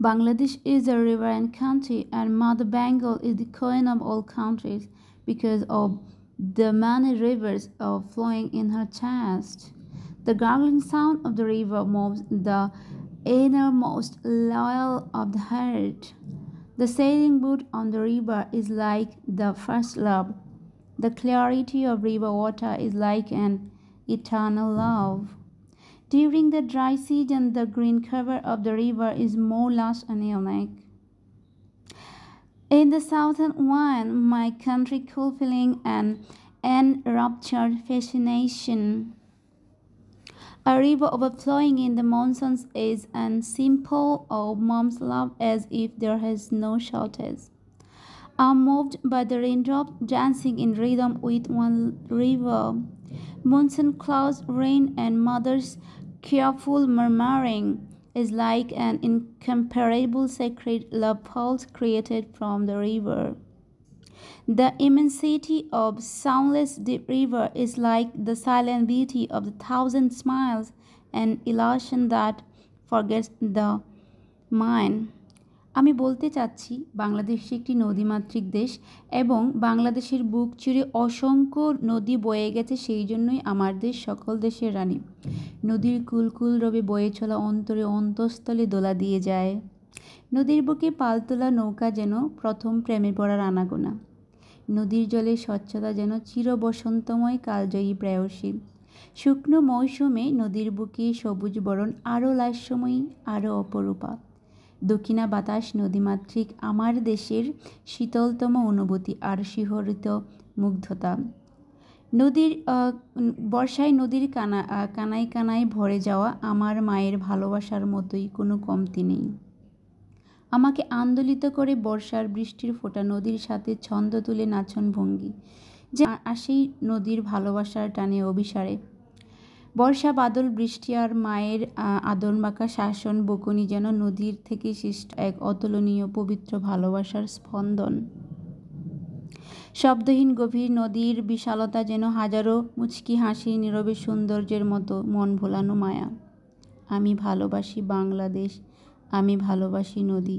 Bangladesh is a riverine country, and Mother Bengal is the queen of all countries because of the many rivers flowing in her chest. The gurgling sound of the river moves the innermost loyal of the heart. The sailing boat on the river is like the first love. The clarity of river water is like an eternal love. During the dry season, the green cover of the river is more lush and unique. In the southern one, my country cool feeling and enraptured fascination. A river overflowing in the monsoons is an simple of mom's love as if there has no shortage. I'm moved by the raindrops dancing in rhythm with one river. Monsoon clouds, rain, and mother's careful murmuring is like an incomparable sacred love pulse created from the river. The immensity of soundless deep river is like the silent beauty of the thousand smiles, an illusion that forgets the mind. আমি বলতে চাচ্ছি বাংলাদেশ একটি নদীমাতৃক দেশ এবং বাংলাদেশের বুক চিরে অসংখ্য নদী বয়ে গেছে, সেই জন্যই আমার দেশ সকল দেশের রানী। নদীর কুলকুল রবে বয়ে চলা অন্তরে অন্তঃস্থলে দোলা দিয়ে যায়। নদীর বুকে পালতোলা নৌকা যেন প্রথম প্রেমে পড়ার আনাগোনা। নদীর জলের স্বচ্ছতা যেন চির বসন্তময় কালজয়ী প্রেয়সী। শুকনো মৌসুমে নদীর বুকে সবুজ বরণ আরও লাস্যময়ী, আরও অপরূপা। দক্ষিণা বাতাস নদীমাতৃক আমার দেশের শীতলতম অনুভূতি আর শিহরিত মুগ্ধতা। নদীর বর্ষায় নদীর কানায় কানায় ভরে যাওয়া আমার মায়ের ভালোবাসার মতোই কোনো কমতি নেই। আমাকে আন্দোলিত করে বর্ষার বৃষ্টির ফোঁটা নদীর সাথে ছন্দ তুলে নাচন ভঙ্গি যে আসেই নদীর ভালোবাসার টানে অভিসারে। বর্ষা বাদল বৃষ্টি আর মায়ের আদরমাখা শাসন বকুনি যেন নদীর থেকে সৃষ্ট এক অতুলনীয় পবিত্র ভালোবাসার স্পন্দন। শব্দহীন গভীর নদীর বিশালতা যেন হাজারো মুচকি হাসির নীরবে সৌন্দর্যের মতো মন ভোলানো মায়া। আমি ভালোবাসি বাংলাদেশ, আমি ভালোবাসি নদী।